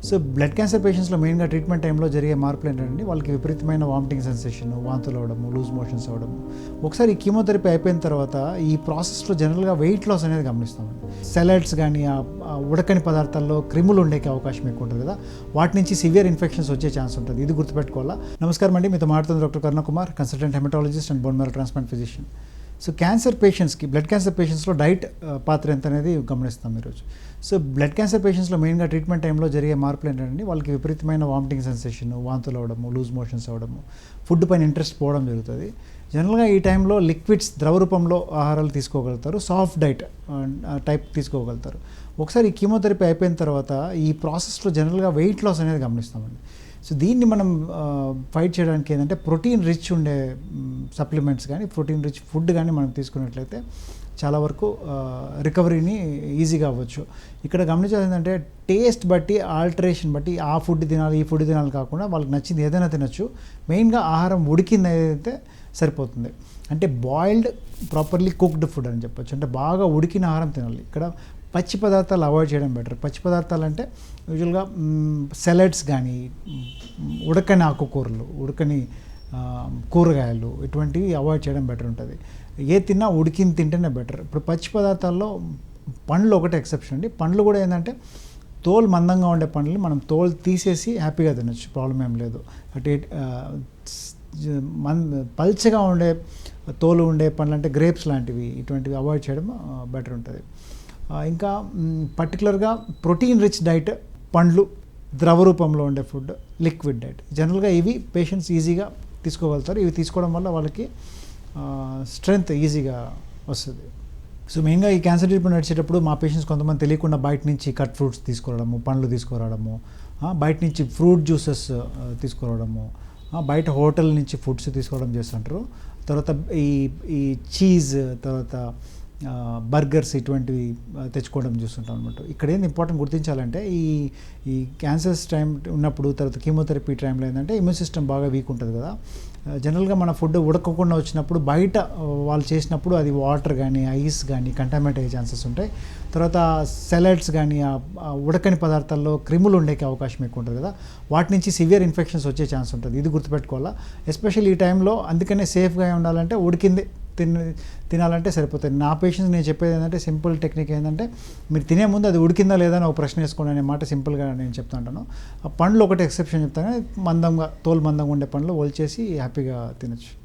So blood cancer పేషెంట్స్లో మెయిన్గా treatment టైంలో జరిగే మార్పులు ఏంటంటే వాళ్ళకి విపరీతమైన వామిటింగ్ సెన్సేషన్, వాంతులు అవ్వడము, లూజ్ మోషన్స్ అవ్వడము. ఒకసారి ఈ కీమోథెరపీ అయిపోయిన తర్వాత ఈ ప్రాసెస్లో జనరల్గా వెయిట్ లాస్ అనేది గమనిస్తామండి. సెలడ్స్ కానీ ఉడకని పదార్థాల్లో క్రిములు ఉండేకి అవకాశం ఎక్కువ ఉంటుంది కదా, వాటి నుంచి సివియర్ ఇన్ఫెక్షన్స్ వచ్చే ఛాన్స్ ఉంటుంది. ఇది గుర్తుపెట్టుకోవాలా. నమస్కారం అండి, మీతో మాట్లాడుతుంది doctor Karuna Kumar, consultant haematologist and bone marrow transplant physician. So cancer పేషెంట్స్కి, బ్లడ్ క్యాన్సర్ పేషెంట్స్లో డైట్ పాత్ర ఎంత అనేది గమనిస్తాం ఈరోజు. సో బ్లడ్ క్యాన్సర్ పేషెంట్స్లో మెయిన్గా ట్రీట్మెంట్ టైంలో జరిగే మార్పులు ఏంటంటే వాళ్ళకి విపరీతమైన వామిటింగ్ సెన్సేషన్, వాంతులు అవ్వడము, లూజ్ మోషన్స్ అవ్వడము, ఫుడ్ పైన ఇంట్రెస్ట్ పోవడం జరుగుతుంది. జనరల్గా ఈ టైంలో లిక్విడ్స్ ద్రవ రూపంలో ఆహారాలు తీసుకోగలుగుతారు, సాఫ్ట్ డైట్ టైప్ తీసుకోగలుగుతారు. ఒకసారి ఈ కీమోథెరపీ అయిపోయిన తర్వాత ఈ ప్రాసెస్లో జనరల్గా వెయిట్ లాస్ అనేది గమనిస్తామండి. సో దీన్ని మనం ఫైట్ చేయడానికి ఏంటంటే ప్రోటీన్ రిచ్ ఉండే సప్లిమెంట్స్ కానీ, ప్రోటీన్ రిచ్ ఫుడ్ కానీ మనం తీసుకున్నట్లయితే చాలా వరకు రికవరీని ఈజీగా అవ్వచ్చు. ఇక్కడ గమనించాలి ఏంటంటే టేస్ట్ బట్టి, ఆల్టరేషన్ బట్టి ఆ ఫుడ్ తినాలి, ఈ ఫుడ్ తినాలి కాకుండా వాళ్ళకి నచ్చింది ఏదైనా తినచ్చు. మెయిన్గా ఆహారం ఉడికింది ఏదైతే సరిపోతుంది. అంటే బాయిల్డ్, ప్రాపర్లీ కుక్డ్ ఫుడ్ అని చెప్పొచ్చు. అంటే బాగా ఉడికిన ఆహారం తినాలి. ఇక్కడ పచ్చి పదార్థాలు అవాయిడ్ చేయడం బెటర్. పచ్చి పదార్థాలు అంటే యూజువల్గా సెలడ్స్ కానీ, ఉడకని ఆకుకూరలు, ఉడకని కూరగాయలు, ఇటువంటివి అవాయిడ్ చేయడం బెటర్ ఉంటుంది. ఏ తిన్నా ఉడికింది తింటేనే బెటర్. ఇప్పుడు పచ్చి పదార్థాల్లో పండ్లు ఒకటే ఎక్సెప్షన్ అండి. పండ్లు కూడా ఏంటంటే తోలు మందంగా ఉండే పండ్లని మనం తోలు తీసేసి హ్యాపీగా తినచ్చు, ప్రాబ్లం ఏం లేదు. అంటే పల్చగా ఉండే తోలు ఉండే పండ్లు అంటే గ్రేప్స్ లాంటివి, ఇటువంటివి అవాయిడ్ చేయడం బెటర్ ఉంటుంది. ఇంకా పర్టికులర్గా ప్రోటీన్ రిచ్ డైట్, పండ్లు, ద్రవ రూపంలో ఉండే ఫుడ్, లిక్విడ్ డైట్, జనరల్గా ఇవి పేషెంట్స్ ఈజీగా తీసుకోగలుగుతారు. ఇవి తీసుకోవడం వల్ల వాళ్ళకి స్ట్రెంగ్త్ ఈజీగా వస్తుంది. సో మెయిన్గా ఈ క్యాన్సర్ ట్రీట్మెంట్ నడిచేటప్పుడు మా పేషెంట్స్ కొంతమంది తెలియకుండా బయట నుంచి కట్ ఫ్రూట్స్ తీసుకురావడము, పండ్లు తీసుకురావడము, బయట నుంచి ఫ్రూట్ జ్యూసెస్ తీసుకురావడము, బయట హోటల్ నుంచి ఫుడ్స్ తీసుకోవడం చేస్తుంటారు. తర్వాత ఈ చీజ్, తర్వాత బర్గర్స్, ఇటువంటివి తెచ్చుకోవడం చూస్తుంటాం అనమాట. ఇక్కడ ఏంది ఇంపార్టెంట్ గుర్తించాలంటే ఈ క్యాన్సర్స్ టైం ఉన్నప్పుడు, తర్వాత కీమోథెరపీ టైంలో ఏంటంటే ఇమ్యూన్ సిస్టమ్ బాగా వీక్ ఉంటుంది కదా. జనరల్గా మన ఫుడ్ ఉడకకుండా వచ్చినప్పుడు బయట వాళ్ళు చేసినప్పుడు అది వాటర్ కానీ, ఐస్ కానీ కంటామినేట్ అయ్యే ఛాన్సెస్ ఉంటాయి. తర్వాత సెలడ్స్ కానీ ఉడకని పదార్థాల్లో క్రిములు ఉండేకి అవకాశం ఎక్కువ ఉంటుంది కదా, వాటి నుంచి సివియర్ ఇన్ఫెక్షన్స్ వచ్చే ఛాన్స్ ఉంటుంది. ఇది గుర్తుపెట్టుకోవాలా. ఎస్పెషల్లీ ఈ టైంలో అందుకనే సేఫ్గా ఉండాలంటే ఉడికింది తినాలంటే సరిపోతుంది. నా పేషెంట్స్ నేను చెప్పేది ఏంటంటే సింపుల్ టెక్నిక్ ఏంటంటే మీరు తినే ముందు అది ఉడికిందా లేదా అని ఒక ప్రశ్న వేసుకోండి అనే మాట సింపుల్గా నేను చెప్తుంటాను. ఆ పండ్లు ఒకటి ఎక్సెప్షన్ చెప్తాను, మందంగా తోలు మందంగా ఉండే పండ్లు ఒలిచేసి హ్యాపీగా తినచ్చు.